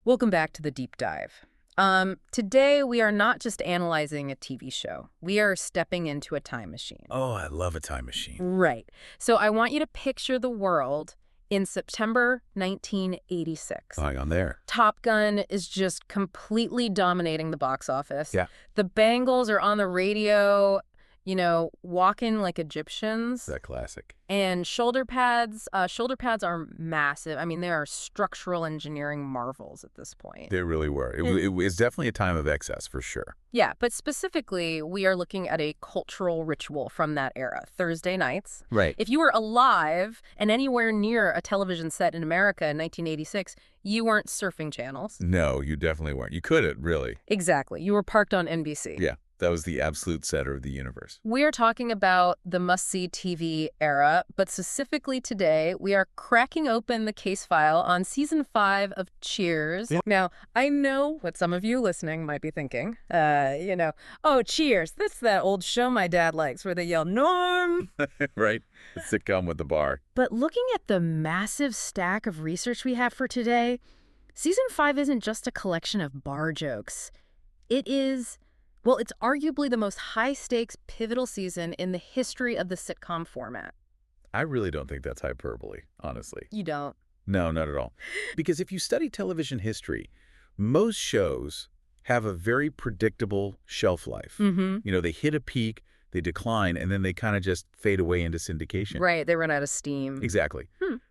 Welcome back to the deep dive. Today we are not just analyzing a TV show. We are stepping into a time machine. Oh, I love a time machine. Right. So I want you to picture the world in September 1986. Hang on there. Top Gun is just completely dominating the box office. Yeah. The Bangles are on the radio, walking like Egyptians. That classic. And shoulder pads are massive. I mean, they are structural engineering marvels at this point. They really were. It was definitely a time of excess, for sure. Yeah, but specifically, we are looking at a cultural ritual from that era, Thursday nights. Right. If you were alive and anywhere near a television set in America in 1986, you weren't surfing channels. No, you definitely weren't. You couldn't, really. Exactly. You were parked on NBC. Yeah. That was the absolute center of the universe. We're talking about the must-see TV era, but specifically today, we are cracking open the case file on Season 5 of Cheers. Yeah. Now, I know what some of you listening might be thinking. Oh, Cheers, that's that old show my dad likes where they yell, Norm! Right? The sitcom with the bar. But looking at the massive stack of research we have for today, Season 5 isn't just a collection of bar jokes. It's arguably the most high-stakes, pivotal season in the history of the sitcom format. I really don't think that's hyperbole, honestly. You don't? No, not at all. Because if you study television history, most shows have a very predictable shelf life. Mm-hmm. They hit a peak, they decline, and then they kind of just fade away into syndication. Right, they run out of steam. Exactly.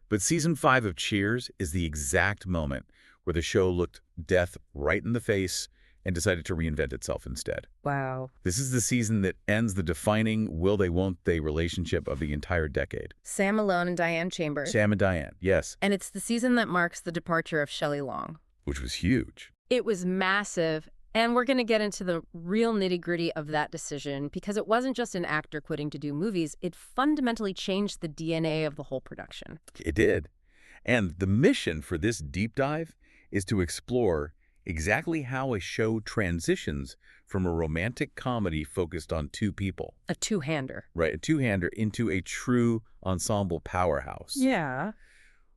But Season 5 of Cheers is the exact moment where the show looked death right in the face and decided to reinvent itself instead. Wow. This is the season that ends the defining will they, won't they relationship of the entire decade. Sam Malone and Diane Chambers. Sam and Diane, yes. And it's the season that marks the departure of Shelley Long. Which was huge. It was massive, and we're going to get into the real nitty-gritty of that decision because it wasn't just an actor quitting to do movies. It fundamentally changed the DNA of the whole production. It did. And the mission for this deep dive is to explore exactly how a show transitions from a romantic comedy focused on two people. A two-hander. Right, a two-hander into a true ensemble powerhouse. Yeah.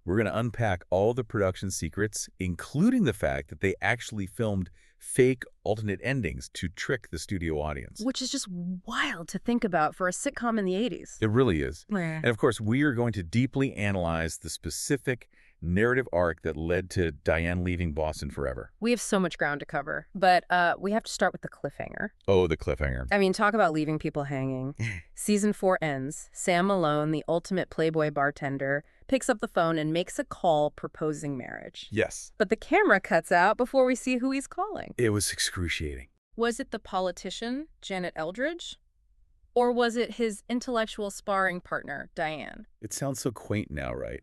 We're going to unpack all the production secrets, including the fact that they actually filmed fake alternate endings to trick the studio audience. Which is just wild to think about for a sitcom in the 80s. It really is. Yeah. And of course, we are going to deeply analyze the specific narrative arc that led to Diane leaving Boston forever. We have so much ground to cover, but we have to start with the cliffhanger. Oh, the cliffhanger. I mean, talk about leaving people hanging. Season 4 ends. Sam Malone, the ultimate playboy bartender, picks up the phone and makes a call proposing marriage. Yes. But the camera cuts out before we see who he's calling. It was excruciating. Was it the politician, Janet Eldridge? Or was it his intellectual sparring partner, Diane? It sounds so quaint now, right?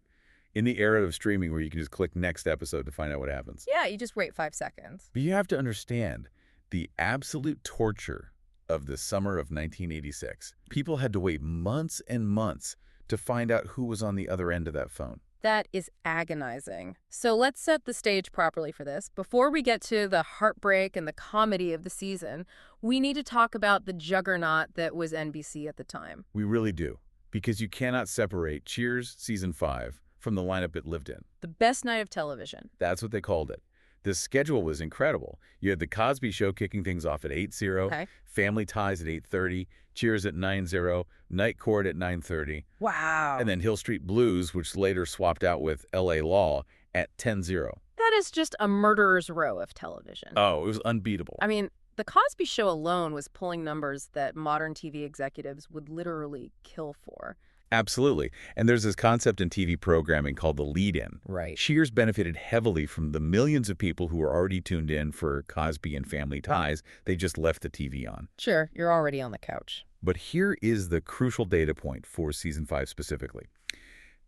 In the era of streaming where you can just click next episode to find out what happens. Yeah, you just wait 5 seconds. But you have to understand the absolute torture of the summer of 1986. People had to wait months and months to find out who was on the other end of that phone. That is agonizing. So let's set the stage properly for this. Before we get to the heartbreak and the comedy of the season, we need to talk about the juggernaut that was NBC at the time. We really do. Because you cannot separate Cheers Season 5 from the lineup it lived in. The best night of television. That's what they called it. The schedule was incredible. You had The Cosby Show kicking things off at 8:00, Okay. Family Ties at 8:30, Cheers at 9:00, Night Court at 9:30. Wow. And then Hill Street Blues, which later swapped out with L.A. Law at 10:00. That is just a murderer's row of television. Oh, it was unbeatable. I mean, The Cosby Show alone was pulling numbers that modern TV executives would literally kill for. Absolutely. And there's this concept in TV programming called the lead-in. Right. Cheers benefited heavily from the millions of people who were already tuned in for Cosby and Family Ties. They just left the TV on. Sure, you're already on the couch. But here is the crucial data point for Season 5 specifically.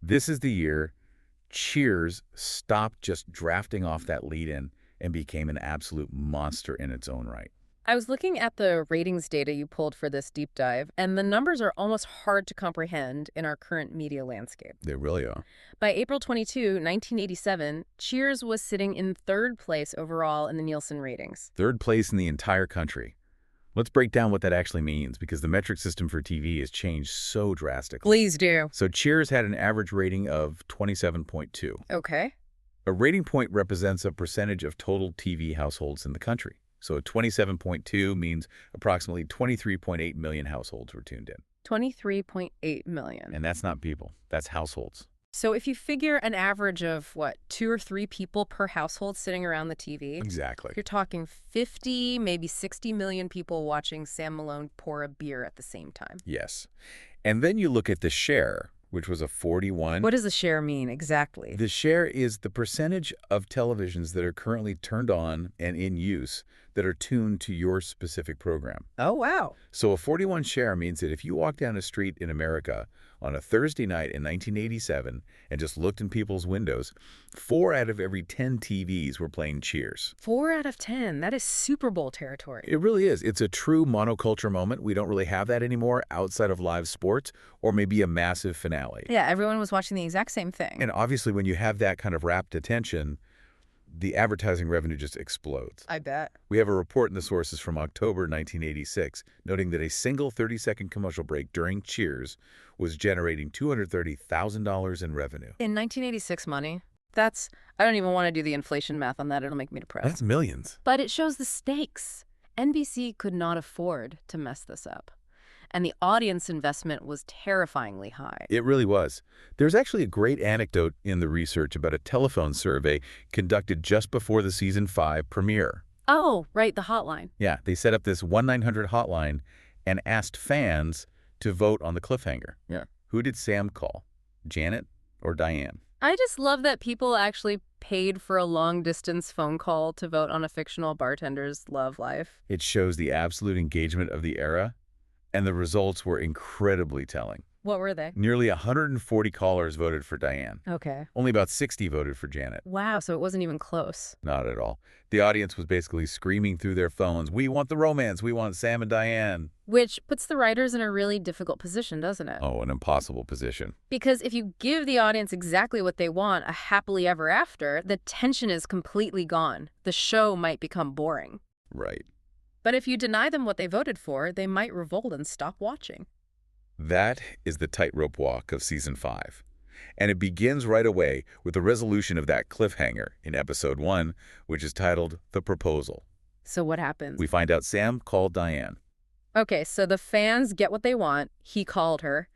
This is the year Cheers stopped just drafting off that lead-in and became an absolute monster in its own right. I was looking at the ratings data you pulled for this deep dive, and the numbers are almost hard to comprehend in our current media landscape. They really are. By April 22, 1987, Cheers was sitting in 3rd place overall in the Nielsen ratings. 3rd place in the entire country. Let's break down what that actually means, because the metric system for TV has changed so drastically. Please do. So Cheers had an average rating of 27.2. Okay. A rating point represents a percentage of total TV households in the country. So a 27.2 means approximately 23.8 million households were tuned in. 23.8 million. And that's not people. That's households. So if you figure an average of, 2 or 3 people per household sitting around the TV. Exactly. You're talking 50, maybe 60 million people watching Sam Malone pour a beer at the same time. Yes. And then you look at the share, which was a 41. What does the share mean exactly? The share is the percentage of televisions that are currently turned on and in use that are tuned to your specific program. Oh, wow. So a 41 share means that if you walk down a street in America on a Thursday night in 1987 and just looked in people's windows, 4 out of every 10 TVs were playing Cheers. 4 out of 10. That is Super Bowl territory. It really is. It's a true monoculture moment. We don't really have that anymore outside of live sports or maybe a massive finale. Yeah, everyone was watching the exact same thing. And obviously when you have that kind of rapt attention, the advertising revenue just explodes. I bet. We have a report in the sources from October 1986 noting that a single 30-second commercial break during Cheers was generating $230,000 in revenue. In 1986 money, I don't even want to do the inflation math on that. It'll make me depressed. That's millions. But it shows the stakes. NBC could not afford to mess this up. And the audience investment was terrifyingly high. It really was. There's actually a great anecdote in the research about a telephone survey conducted just before the season 5 premiere. Oh, right, the hotline. Yeah, they set up this 1-900 hotline and asked fans to vote on the cliffhanger. Yeah. Who did Sam call? Janet or Diane? I just love that people actually paid for a long-distance phone call to vote on a fictional bartender's love life. It shows the absolute engagement of the era, and the results were incredibly telling. What were they? Nearly 140 callers voted for Diane. Okay. Only about 60 voted for Janet. Wow, so it wasn't even close. Not at all. The audience was basically screaming through their phones, "We want the romance. We want Sam and Diane." Which puts the writers in a really difficult position, doesn't it? Oh, an impossible position. Because if you give the audience exactly what they want, a happily ever after, the tension is completely gone. The show might become boring. Right. But if you deny them what they voted for, they might revolt and stop watching. That is the tightrope walk of season 5. And it begins right away with the resolution of that cliffhanger in episode 1, which is titled The Proposal. So what happens? We find out Sam called Diane. Okay, so the fans get what they want. He called her.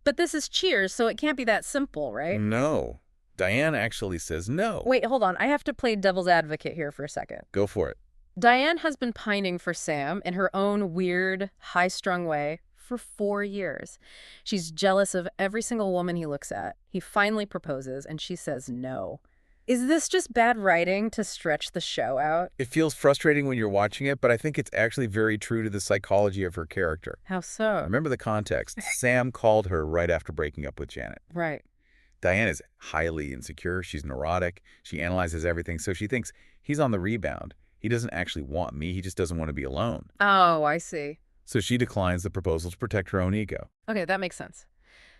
But this is Cheers, so it can't be that simple, right? No. Diane actually says no. Wait, hold on. I have to play devil's advocate here for a second. Go for it. Diane has been pining for Sam in her own weird, high-strung way for 4 years. She's jealous of every single woman he looks at. He finally proposes, and she says no. Is this just bad writing to stretch the show out? It feels frustrating when you're watching it, but I think it's actually very true to the psychology of her character. How so? Remember the context. Sam called her right after breaking up with Janet. Right. Diane is highly insecure. She's neurotic. She analyzes everything, so she thinks he's on the rebound. He doesn't actually want me. He just doesn't want to be alone. Oh, I see. So she declines the proposal to protect her own ego. Okay, that makes sense.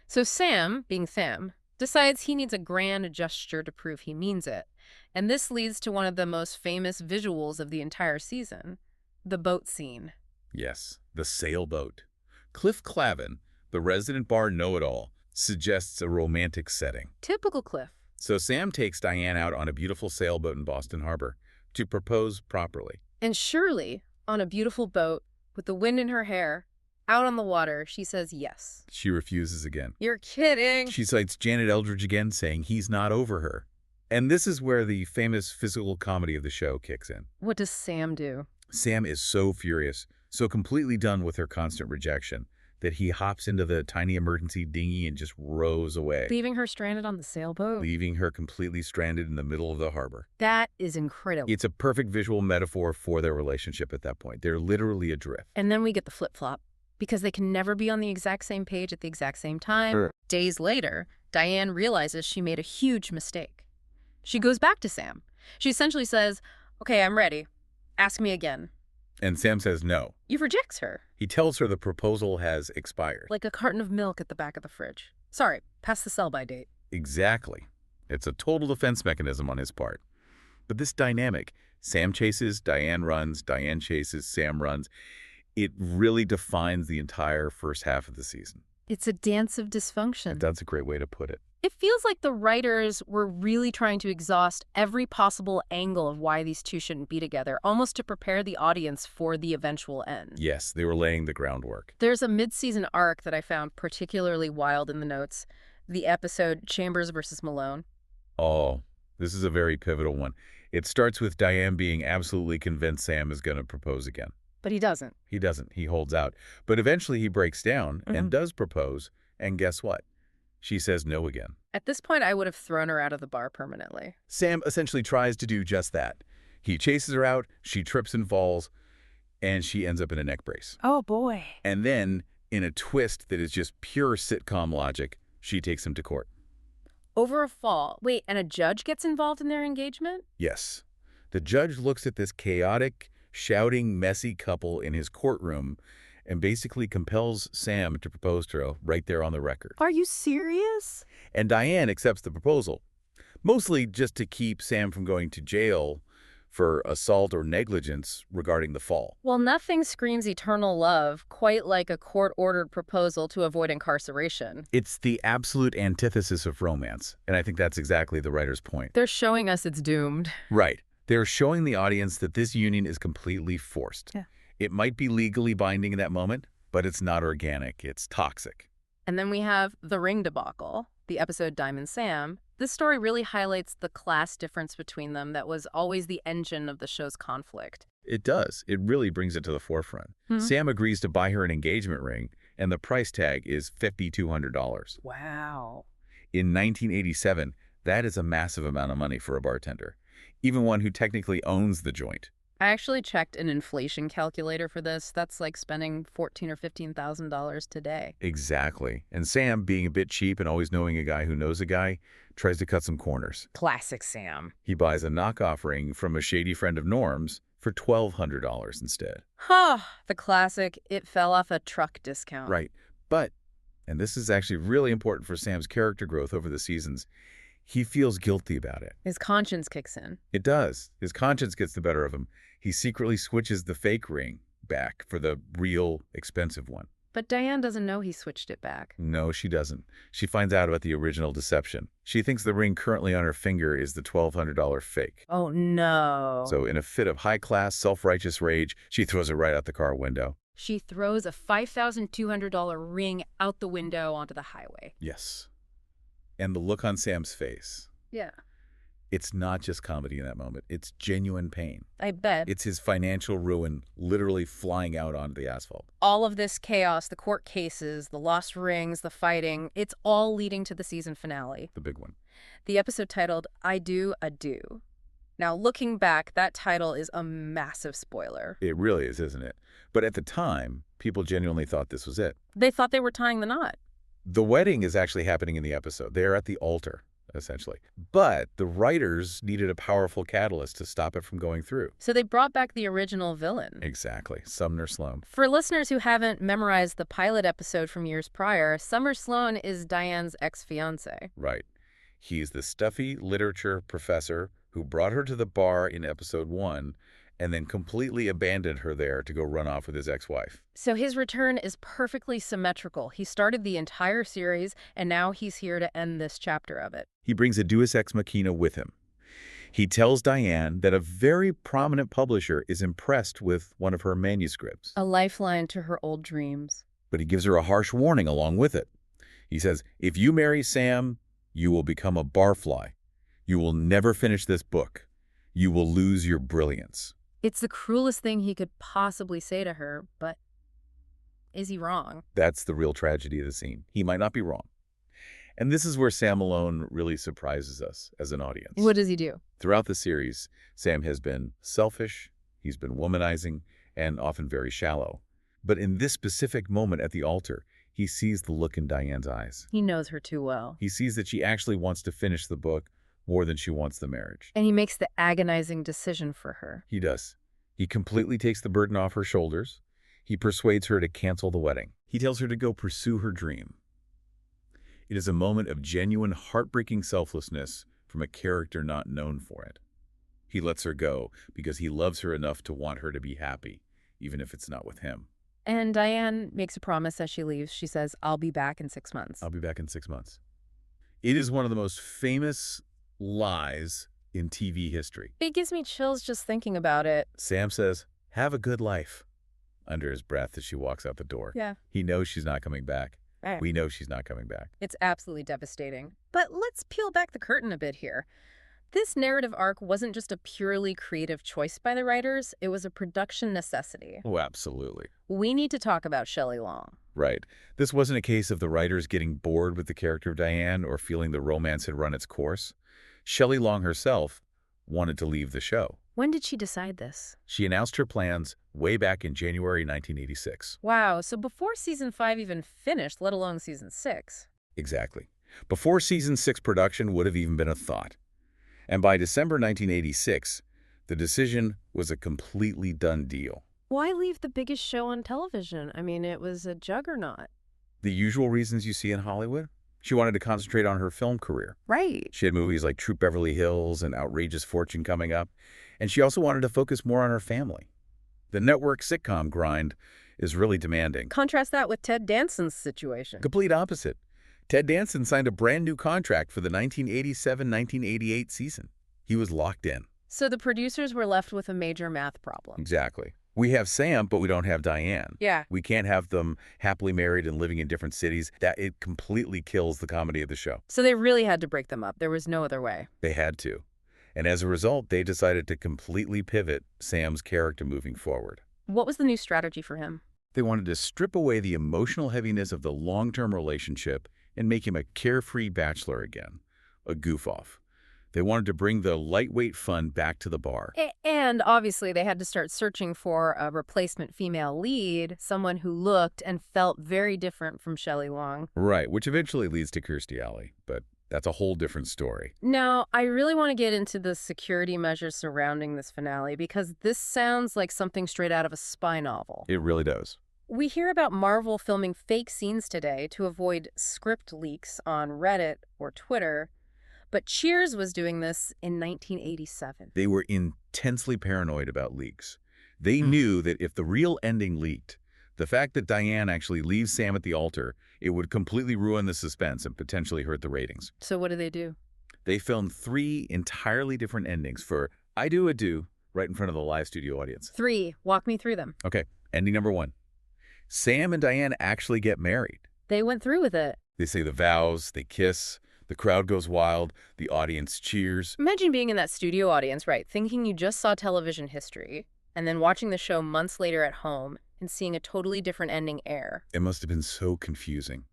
So Sam, being Sam, decides he needs a grand gesture to prove he means it. And this leads to one of the most famous visuals of the entire season, the boat scene. Yes, the sailboat. Cliff Clavin, the resident bar know-it-all, suggests a romantic setting. Typical Cliff. So Sam takes Diane out on a beautiful sailboat in Boston Harbor to propose properly. And surely, on a beautiful boat, with the wind in her hair, out on the water, she says yes. She refuses again. You're kidding. She cites Janet Eldridge again, saying he's not over her. And this is where the famous physical comedy of the show kicks in. What does Sam do? Sam is so furious, so completely done with her constant rejection, that he hops into the tiny emergency dinghy and just rows away. Leaving her stranded on the sailboat? Leaving her completely stranded in the middle of the harbor. That is incredible. It's a perfect visual metaphor for their relationship at that point. They're literally adrift. And then we get the flip-flop. Because they can never be on the exact same page at the exact same time. Sure. Days later, Diane realizes she made a huge mistake. She goes back to Sam. She essentially says, "Okay, I'm ready. Ask me again." And Sam says no. He rejects her. He tells her the proposal has expired. Like a carton of milk at the back of the fridge. Sorry, past the sell-by date. Exactly. It's a total defense mechanism on his part. But this dynamic, Sam chases, Diane runs, Diane chases, Sam runs, it really defines the entire first half of the season. It's a dance of dysfunction. That's a great way to put it. It feels like the writers were really trying to exhaust every possible angle of why these two shouldn't be together, almost to prepare the audience for the eventual end. Yes, they were laying the groundwork. There's a mid-season arc that I found particularly wild in the notes, the episode Chambers versus Malone. Oh, this is a very pivotal one. It starts with Diane being absolutely convinced Sam is going to propose again. But he doesn't. He doesn't. He holds out. But eventually he breaks down and does propose, and guess what? She says no again. At this point, I would have thrown her out of the bar permanently. Sam essentially tries to do just that. He chases her out, she trips and falls, and she ends up in a neck brace. Oh, boy. And then, in a twist that is just pure sitcom logic, she takes him to court. Over a fall. Wait, and a judge gets involved in their engagement? Yes. The judge looks at this chaotic, shouting, messy couple in his courtroom and basically compels Sam to propose to her right there on the record. Are you serious? And Diane accepts the proposal, mostly just to keep Sam from going to jail for assault or negligence regarding the fall. Well, nothing screams eternal love quite like a court-ordered proposal to avoid incarceration. It's the absolute antithesis of romance, and I think that's exactly the writer's point. They're showing us it's doomed. Right. They're showing the audience that this union is completely forced. Yeah. It might be legally binding in that moment, but it's not organic. It's toxic. And then we have The Ring Debacle, the episode Diamond Sam. This story really highlights the class difference between them that was always the engine of the show's conflict. It does. It really brings it to the forefront. Sam agrees to buy her an engagement ring, and the price tag is $5,200. Wow. In 1987, that is a massive amount of money for a bartender, even one who technically owns the joint. I actually checked an inflation calculator for this. That's like spending $14,000 or $15,000 today. Exactly. And Sam, being a bit cheap and always knowing a guy who knows a guy, tries to cut some corners. Classic Sam. He buys a knockoff ring from a shady friend of Norm's for $1,200 instead. The classic, it fell off a truck discount. Right. But, and this is actually really important for Sam's character growth over the seasons, he feels guilty about it. His conscience kicks in. It does. His conscience gets the better of him. He secretly switches the fake ring back for the real expensive one. But Diane doesn't know he switched it back. No, she doesn't. She finds out about the original deception. She thinks the ring currently on her finger is the $1,200 fake. Oh, no. So in a fit of high-class, self-righteous rage, she throws it right out the car window. She throws a $5,200 ring out the window onto the highway. Yes. And the look on Sam's face. Yeah. It's not just comedy in that moment. It's genuine pain. I bet. It's his financial ruin literally flying out onto the asphalt. All of this chaos, the court cases, the lost rings, the fighting, it's all leading to the season finale. The big one. The episode titled Adieu. Now, looking back, that title is a massive spoiler. It really is, isn't it? But at the time, people genuinely thought this was it. They thought they were tying the knot. The wedding is actually happening in the episode. They're at the altar, essentially. But the writers needed a powerful catalyst to stop it from going through. So they brought back the original villain. Exactly. Sumner Sloan. For listeners who haven't memorized the pilot episode from years prior, Sumner Sloan is Diane's ex-fiancé. Right. He's the stuffy literature professor who brought her to the bar in episode 1 and then completely abandoned her there to go run off with his ex-wife. So his return is perfectly symmetrical. He started the entire series, and now he's here to end this chapter of it. He brings a deus ex machina with him. He tells Diane that a very prominent publisher is impressed with one of her manuscripts. A lifeline to her old dreams. But he gives her a harsh warning along with it. He says, if you marry Sam, you will become a barfly. You will never finish this book. You will lose your brilliance. It's the cruelest thing he could possibly say to her, but is he wrong? That's the real tragedy of the scene. He might not be wrong. And this is where Sam Malone really surprises us as an audience. What does he do? Throughout the series, Sam has been selfish, he's been womanizing, and often very shallow. But in this specific moment at the altar, he sees the look in Diane's eyes. He knows her too well. He sees that she actually wants to finish the book more than she wants the marriage. And he makes the agonizing decision for her. He does. He completely takes the burden off her shoulders. He persuades her to cancel the wedding. He tells her to go pursue her dream. It is a moment of genuine, heartbreaking selflessness from a character not known for it. He lets her go because he loves her enough to want her to be happy, even if it's not with him. And Diane makes a promise as she leaves. She says, I'll be back in 6 months. I'll be back in 6 months. It is one of the most famous lies in TV history. It gives me chills just thinking about it. Sam says, "Have a good life," under his breath as she walks out the door. Yeah. He knows she's not coming back. Right. We know she's not coming back. It's absolutely devastating. But let's peel back the curtain a bit here. This narrative arc wasn't just a purely creative choice by the writers, it was a production necessity. Oh, absolutely. We need to talk about Shelley Long. Right. This wasn't a case of the writers getting bored with the character of Diane or feeling the romance had run its course. Shelley Long herself wanted to leave the show. When did she decide this? She announced her plans way back in January 1986. Wow, so before season 5 even finished, let alone season 6. Exactly. Before season 6 production would have even been a thought. And by December 1986, the decision was a completely done deal. Why leave the biggest show on television? I mean, it was a juggernaut. The usual reasons you see in Hollywood? She wanted to concentrate on her film career. Right. She had movies like Troop Beverly Hills and Outrageous Fortune coming up, and she also wanted to focus more on her family. The network sitcom grind is really demanding. Contrast that with Ted Danson's situation. Complete opposite. Ted Danson signed a brand new contract for the 1987-1988 season. He was locked in. So the producers were left with a major math problem. Exactly. We have Sam, but we don't have Diane. Yeah. We can't have them happily married and living in different cities. It completely kills the comedy of the show. So they really had to break them up. There was no other way. They had to. And as a result, they decided to completely pivot Sam's character moving forward. What was the new strategy for him? They wanted to strip away the emotional heaviness of the long-term relationship and make him a carefree bachelor again, a goof-off. They wanted to bring the lightweight fun back to the bar. And obviously they had to start searching for a replacement female lead, someone who looked and felt very different from Shelley Long. Right, which eventually leads to Kirstie Alley, but that's a whole different story. Now, I really want to get into the security measures surrounding this finale because this sounds like something straight out of a spy novel. It really does. We hear about Marvel filming fake scenes today to avoid script leaks on Reddit or Twitter, but Cheers was doing this in 1987. They were intensely paranoid about leaks. They knew that if the real ending leaked, the fact that Diane actually leaves Sam at the altar, it would completely ruin the suspense and potentially hurt the ratings. So what do? They filmed 3 entirely different endings for Adieu, right in front of the live studio audience. 3. Walk me through them. Okay, ending number 1. Sam and Diane actually get married. They went through with it. They say the vows, they kiss, the crowd goes wild, the audience cheers. Imagine being in that studio audience, right, thinking you just saw television history, and then watching the show months later at home and seeing a totally different ending air. It must have been so confusing.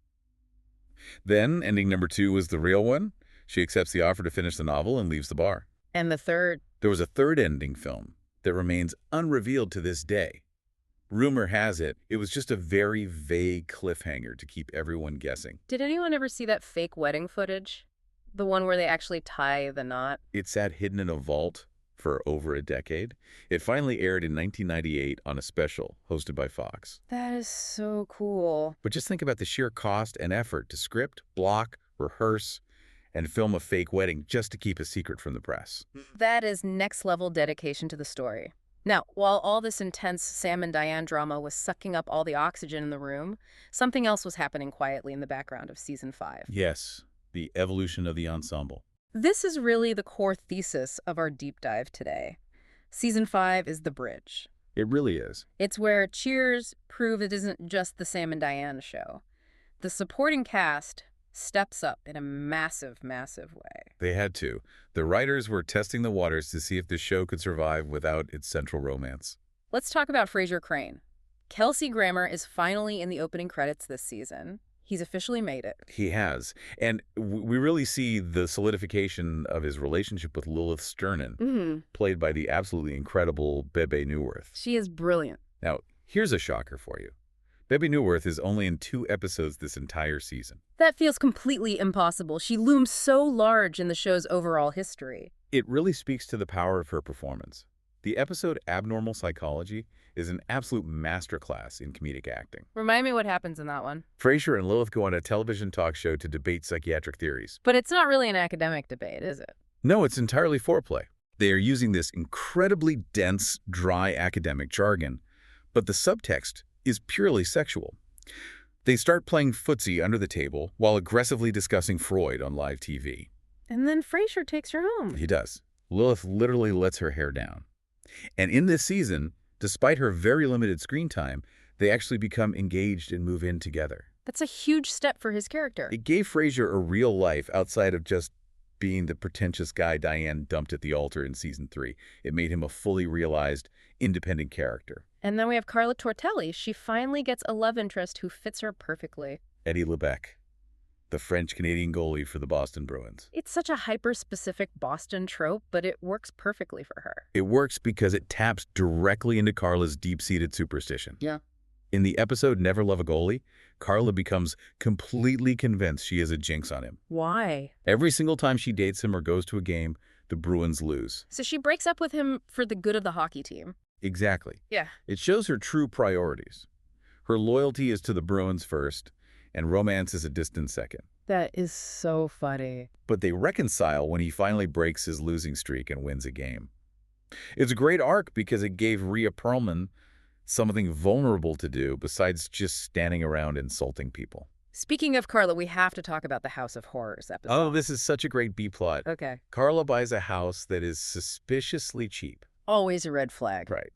Then, ending number 2 was the real one. She accepts the offer to finish the novel and leaves the bar. And the third? There was a third ending film that remains unrevealed to this day. Rumor has it, it was just a very vague cliffhanger to keep everyone guessing. Did anyone ever see that fake wedding footage? The one where they actually tie the knot? It sat hidden in a vault for over a decade. It finally aired in 1998 on a special hosted by Fox. That is so cool. But just think about the sheer cost and effort to script, block, rehearse, and film a fake wedding just to keep a secret from the press. That is next-level dedication to the story. Now, while all this intense Sam and Diane drama was sucking up all the oxygen in the room, something else was happening quietly in the background of season 5. Yes, the evolution of the ensemble. This is really the core thesis of our deep dive today. Season 5 is the bridge. It really is. It's where Cheers prove it isn't just the Sam and Diane show. The supporting cast steps up in a massive, massive way. They had to. The writers were testing the waters to see if the show could survive without its central romance. Let's talk about Frasier Crane. Kelsey Grammer is finally in the opening credits this season. He's officially made it. He has. And we really see the solidification of his relationship with Lilith Sternin, played by the absolutely incredible Bebe Neuwirth. She is brilliant. Now, here's a shocker for you. Bebe Neuwirth is only in 2 episodes this entire season. That feels completely impossible. She looms so large in the show's overall history. It really speaks to the power of her performance. The episode Abnormal Psychology is an absolute masterclass in comedic acting. Remind me what happens in that one. Frasier and Lilith go on a television talk show to debate psychiatric theories. But it's not really an academic debate, is it? No, it's entirely foreplay. They are using this incredibly dense, dry academic jargon, but the subtext is purely sexual. They start playing footsie under the table while aggressively discussing Freud on live TV. And then Frasier takes her home. He does. Lilith literally lets her hair down. And in this season, despite her very limited screen time, they actually become engaged and move in together. That's a huge step for his character. It gave Frasier a real life outside of just being the pretentious guy Diane dumped at the altar in season 3. It made him a fully realized, independent character. And then we have Carla Tortelli. She finally gets a love interest who fits her perfectly. Eddie LeBec, the French-Canadian goalie for the Boston Bruins. It's such a hyper-specific Boston trope, but it works perfectly for her. It works because it taps directly into Carla's deep-seated superstition. Yeah. In the episode Never Love a Goalie, Carla becomes completely convinced she has a jinx on him. Why? Every single time she dates him or goes to a game, the Bruins lose. So she breaks up with him for the good of the hockey team. Exactly. Yeah. It shows her true priorities. Her loyalty is to the Bruins first, and romance is a distant second. That is so funny. But they reconcile when he finally breaks his losing streak and wins a game. It's a great arc because it gave Rhea Perlman something vulnerable to do besides just standing around insulting people. Speaking of Carla, we have to talk about the House of Horrors episode. Oh, this is such a great B-plot. Okay. Carla buys a house that is suspiciously cheap. Always a red flag. Right.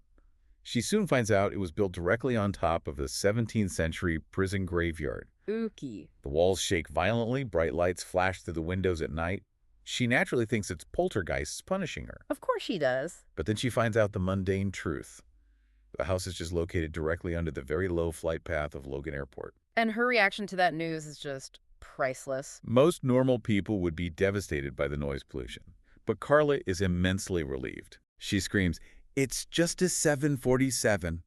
She soon finds out it was built directly on top of a 17th century prison graveyard. Ookie. The walls shake violently, bright lights flash through the windows at night. She naturally thinks it's poltergeists punishing her. Of course she does. But then she finds out the mundane truth. The house is just located directly under the very low flight path of Logan Airport. And her reaction to that news is just priceless. Most normal people would be devastated by the noise pollution, but Carla is immensely relieved. She screams, "It's just a 747.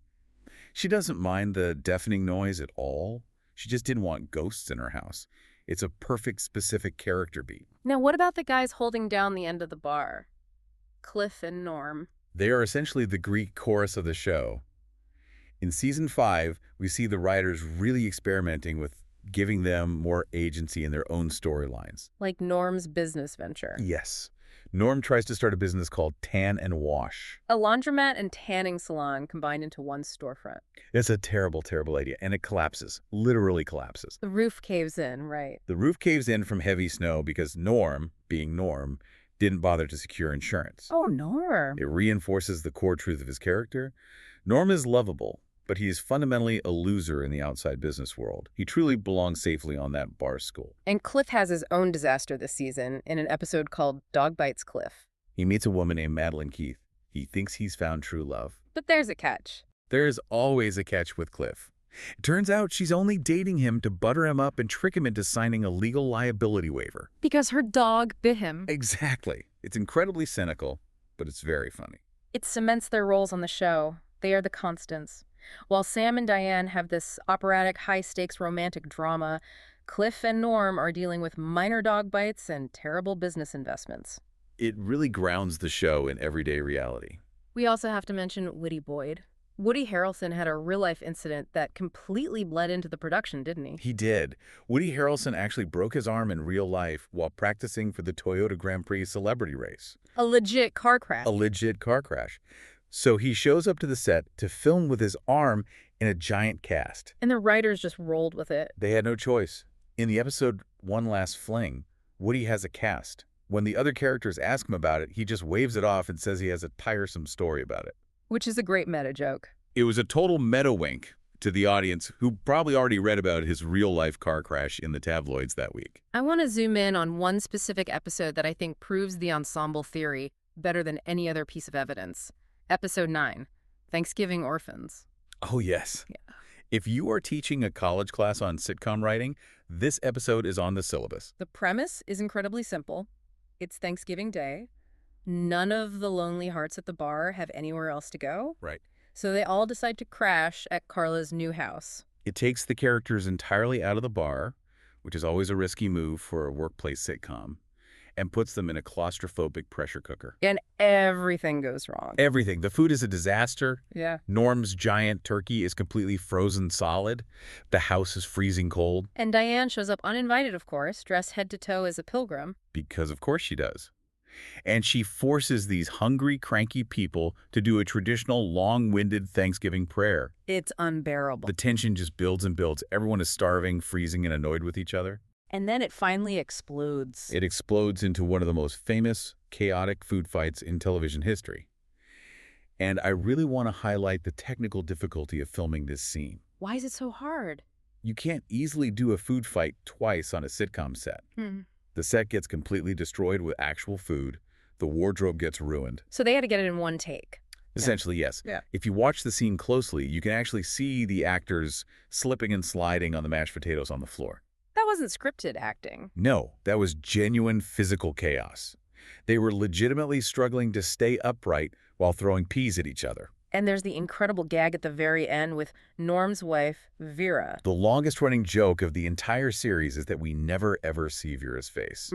She doesn't mind the deafening noise at all. She just didn't want ghosts in her house. It's a perfect specific character beat. Now, what about the guys holding down the end of the bar? Cliff and Norm. They are essentially the Greek chorus of the show. In season 5, we see the writers really experimenting with giving them more agency in their own storylines. Like Norm's business venture. Yes. Norm tries to start a business called Tan and Wash. A laundromat and tanning salon combined into one storefront. It's a terrible, terrible idea, and it collapses. Literally collapses. The roof caves in, right. The roof caves in from heavy snow because Norm, being Norm, didn't bother to secure insurance. Oh, Norm. It reinforces the core truth of his character. Norm is lovable, but he is fundamentally a loser in the outside business world. He truly belongs safely on that bar stool. And Cliff has his own disaster this season in an episode called Dog Bites Cliff. He meets a woman named Madeline Keith. He thinks he's found true love. But there's a catch. There's always a catch with Cliff. It turns out she's only dating him to butter him up and trick him into signing a legal liability waiver. Because her dog bit him. Exactly. It's incredibly cynical, but it's very funny. It cements their roles on the show. They are the constants. While Sam and Diane have this operatic, high-stakes romantic drama, Cliff and Norm are dealing with minor dog bites and terrible business investments. It really grounds the show in everyday reality. We also have to mention Woody Boyd. Woody Harrelson had a real-life incident that completely bled into the production, didn't he? He did. Woody Harrelson actually broke his arm in real life while practicing for the Toyota Grand Prix celebrity race. A legit car crash. A legit car crash. So he shows up to the set to film with his arm in a giant cast. And the writers just rolled with it. They had no choice. In the episode One Last Fling, Woody has a cast. When the other characters ask him about it, he just waves it off and says he has a tiresome story about it. Which is a great meta joke. It was a total meta wink to the audience who probably already read about his real-life car crash in the tabloids that week. I want to zoom in on one specific episode that I think proves the ensemble theory better than any other piece of evidence. Episode 9, Thanksgiving Orphans. Oh, yes. Yeah. If you are teaching a college class on sitcom writing, this episode is on the syllabus. The premise is incredibly simple. It's Thanksgiving Day. None of the lonely hearts at the bar have anywhere else to go. Right. So they all decide to crash at Carla's new house. It takes the characters entirely out of the bar, which is always a risky move for a workplace sitcom, and puts them in a claustrophobic pressure cooker. And everything goes wrong. Everything. The food is a disaster. Yeah. Norm's giant turkey is completely frozen solid. The house is freezing cold. And Diane shows up uninvited, of course, dressed head to toe as a pilgrim. Because of course she does. And she forces these hungry, cranky people to do a traditional long-winded Thanksgiving prayer. It's unbearable. The tension just builds and builds. Everyone is starving, freezing, and annoyed with each other. And then it finally explodes. It explodes into one of the most famous, chaotic food fights in television history. And I really want to highlight the technical difficulty of filming this scene. Why is it so hard? You can't easily do a food fight twice on a sitcom set. The set gets completely destroyed with actual food. The wardrobe gets ruined. So they had to get it in one take. Essentially, yes. Yeah. If you watch the scene closely, you can actually see the actors slipping and sliding on the mashed potatoes on the floor. That wasn't scripted acting. No, that was genuine physical chaos. They were legitimately struggling to stay upright while throwing peas at each other. And there's the incredible gag at the very end with Norm's wife, Vera. The longest-running joke of the entire series is that we never, ever see Vera's face.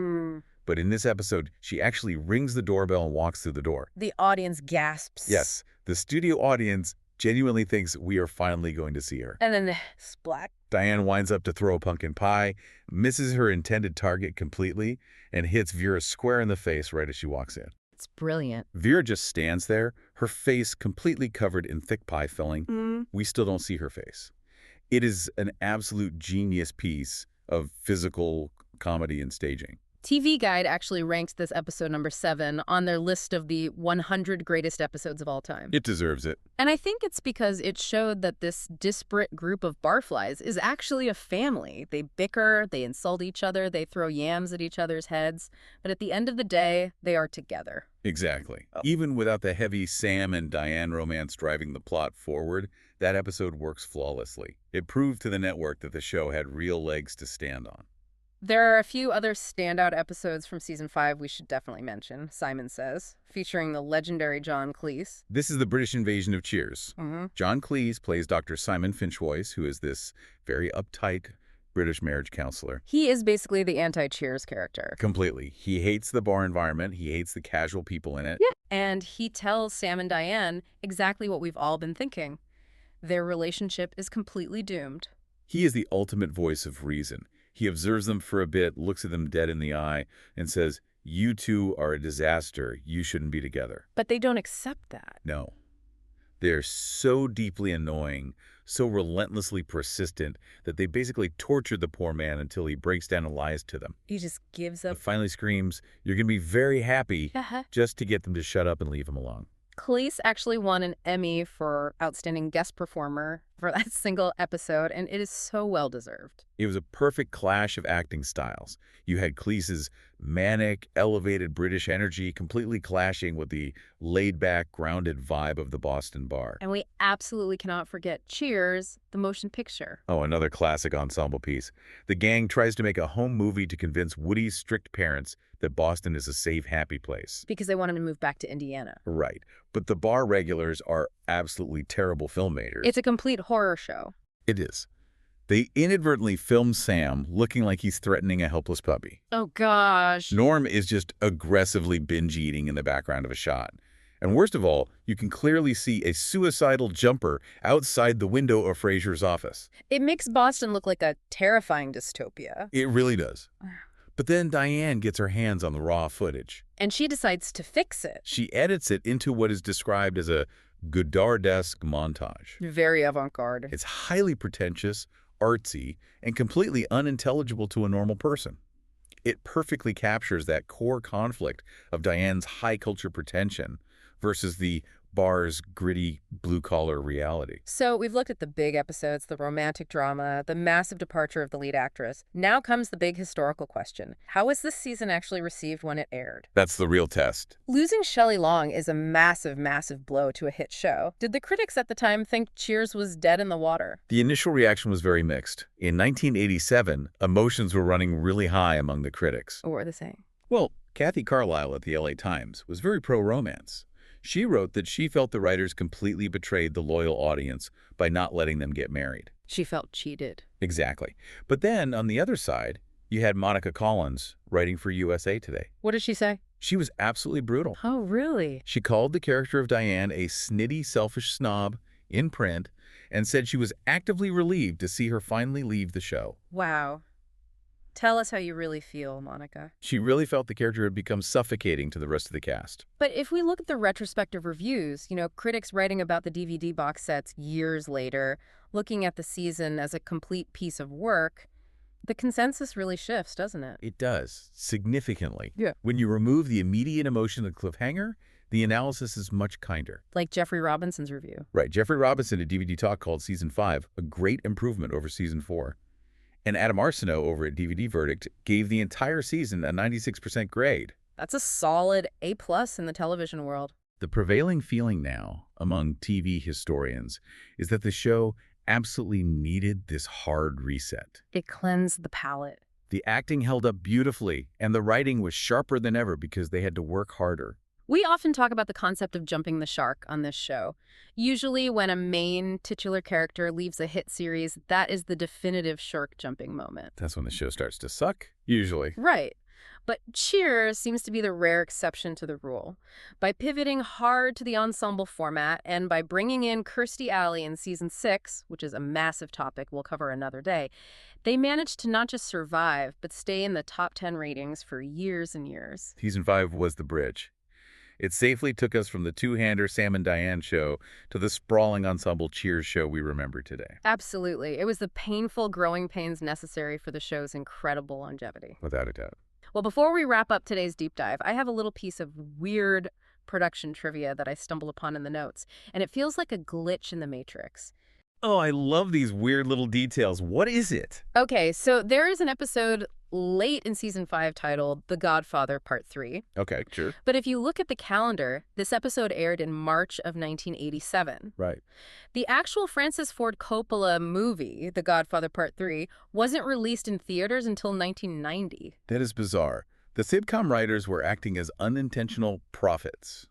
But in this episode, she actually rings the doorbell and walks through the door. The audience gasps. Yes, the studio audience genuinely thinks we are finally going to see her. And then splat. Diane winds up to throw a pumpkin pie, misses her intended target completely, and hits Vera square in the face right as she walks in. It's brilliant. Vera just stands there, her face completely covered in thick pie filling. We still don't see her face. It is an absolute genius piece of physical comedy and staging. TV Guide actually ranked this episode number 7 on their list of the 100 greatest episodes of all time. It deserves it. And I think it's because it showed that this disparate group of barflies is actually a family. They bicker, they insult each other, they throw yams at each other's heads. But at the end of the day, they are together. Exactly. Even without the heavy Sam and Diane romance driving the plot forward, that episode works flawlessly. It proved to the network that the show had real legs to stand on. There are a few other standout episodes from Season 5 we should definitely mention, Simon Says, featuring the legendary John Cleese. This is the British invasion of Cheers. John Cleese plays Dr. Simon Finchvoice, who is this very uptight British marriage counselor. He is basically the anti-Cheers character. Completely. He hates the bar environment. He hates the casual people in it. Yeah. And he tells Sam and Diane exactly what we've all been thinking. Their relationship is completely doomed. He is the ultimate voice of reason. He observes them for a bit, looks at them dead in the eye, and says, "You two are a disaster. You shouldn't be together." But they don't accept that. No. They're so deeply annoying, so relentlessly persistent, that they basically tortured the poor man until he breaks down and lies to them. He just gives up. But finally screams, "You're going to be very happy," Uh-huh. just to get them to shut up and leave him alone. Cleese actually won an Emmy for Outstanding Guest Performer for that single episode, and it is so well-deserved. It was a perfect clash of acting styles. You had Cleese's manic, elevated British energy completely clashing with the laid-back, grounded vibe of the Boston bar. And we absolutely cannot forget Cheers, the motion picture. Oh, another classic ensemble piece. The gang tries to make a home movie to convince Woody's strict parents that Boston is a safe, happy place. Because they want him to move back to Indiana. Right. But the bar regulars are absolutely terrible filmmakers. It's a complete horror show. It is. They inadvertently film Sam looking like he's threatening a helpless puppy. Oh, gosh. Norm is just aggressively binge eating in the background of a shot. And worst of all, you can clearly see a suicidal jumper outside the window of Frasier's office. It makes Boston look like a terrifying dystopia. It really does. But then Diane gets her hands on the raw footage. And she decides to fix it. She edits it into what is described as a Godard-esque montage. Very avant-garde. It's highly pretentious, artsy, and completely unintelligible to a normal person. It perfectly captures that core conflict of Diane's high-culture pretension versus the bar's gritty, blue-collar reality. So we've looked at the big episodes, the romantic drama, the massive departure of the lead actress. Now comes the big historical question. How was this season actually received when it aired? That's the real test. Losing Shelley Long is a massive, massive blow to a hit show. Did the critics at the time think Cheers was dead in the water? The initial reaction was very mixed. In 1987, emotions were running really high among the critics. What were they saying? Well, Kathy Carlisle at the LA Times was very pro-romance. She wrote that she felt the writers completely betrayed the loyal audience by not letting them get married. She felt cheated. Exactly. But then, on the other side, you had Monica Collins writing for USA Today. What did she say? She was absolutely brutal. Oh, really? She called the character of Diane a snitty, selfish snob in print and said she was actively relieved to see her finally leave the show. Wow. Tell us how you really feel, Monica. She really felt the character had become suffocating to the rest of the cast. But if we look at the retrospective reviews, critics writing about the DVD box sets years later, looking at the season as a complete piece of work, the consensus really shifts, doesn't it? It does, significantly. Yeah. When you remove the immediate emotion of the cliffhanger, the analysis is much kinder. Like Jeffrey Robinson's review. Right. Jeffrey Robinson at DVD Talk called Season 5 a great improvement over Season 4. And Adam Arsenault over at DVD Verdict gave the entire season a 96% grade. That's a solid A+ in the television world. The prevailing feeling now among TV historians is that the show absolutely needed this hard reset. It cleansed the palate. The acting held up beautifully, and the writing was sharper than ever because they had to work harder. We often talk about the concept of jumping the shark on this show. Usually when a main titular character leaves a hit series, that is the definitive shark-jumping moment. That's when the show starts to suck, usually. Right. But Cheers seems to be the rare exception to the rule. By pivoting hard to the ensemble format and by bringing in Kirstie Alley in Season 6, which is a massive topic we'll cover another day, they managed to not just survive, but stay in the top 10 ratings for years and years. Season 5 was the bridge. It safely took us from the two-hander Sam and Diane show to the sprawling ensemble Cheers show we remember today. Absolutely. It was the painful growing pains necessary for the show's incredible longevity. Without a doubt. Well, before we wrap up today's deep dive, I have a little piece of weird production trivia that I stumbled upon in the notes, and it feels like a glitch in the Matrix. Oh, I love these weird little details. What is it? Okay, so there is an episode late in Season 5 titled The Godfather Part 3. Okay, sure. But if you look at the calendar, this episode aired in March of 1987. Right. The actual Francis Ford Coppola movie, The Godfather Part 3, wasn't released in theaters until 1990. That is bizarre. The sitcom writers were acting as unintentional prophets.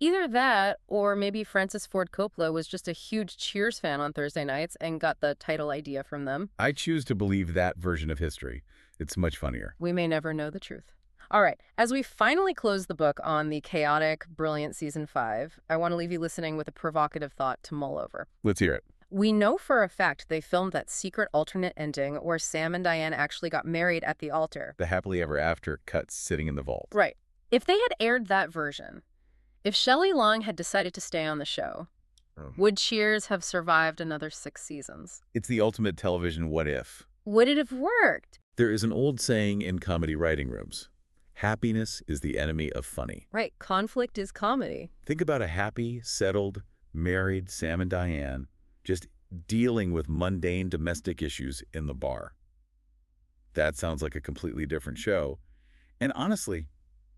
Either that, or maybe Francis Ford Coppola was just a huge Cheers fan on Thursday nights and got the title idea from them. I choose to believe that version of history. It's much funnier. We may never know the truth. All right, as we finally close the book on the chaotic, brilliant Season 5, I want to leave you listening with a provocative thought to mull over. Let's hear it. We know for a fact they filmed that secret alternate ending where Sam and Diane actually got married at the altar. The happily ever after cuts sitting in the vault. Right. If they had aired that version, if Shelley Long had decided to stay on the show, would Cheers have survived another 6 seasons? It's the ultimate television what if. Would it have worked? There is an old saying in comedy writing rooms. Happiness is the enemy of funny. Right. Conflict is comedy. Think about a happy, settled, married Sam and Diane just dealing with mundane domestic issues in the bar. That sounds like a completely different show. And honestly,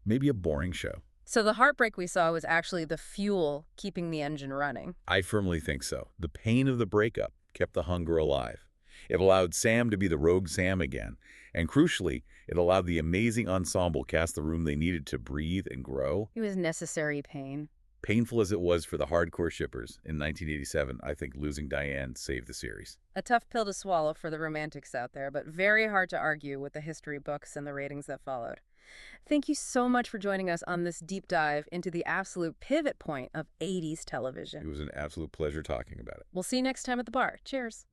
maybe a boring show. So the heartbreak we saw was actually the fuel keeping the engine running. I firmly think so. The pain of the breakup kept the hunger alive. It allowed Sam to be the rogue Sam again. And crucially, it allowed the amazing ensemble cast the room they needed to breathe and grow. It was necessary pain. Painful as it was for the hardcore shippers in 1987, I think losing Diane saved the series. A tough pill to swallow for the romantics out there, but very hard to argue with the history books and the ratings that followed. Thank you so much for joining us on this deep dive into the absolute pivot point of 80s television. It was an absolute pleasure talking about it. We'll see you next time at the bar. Cheers.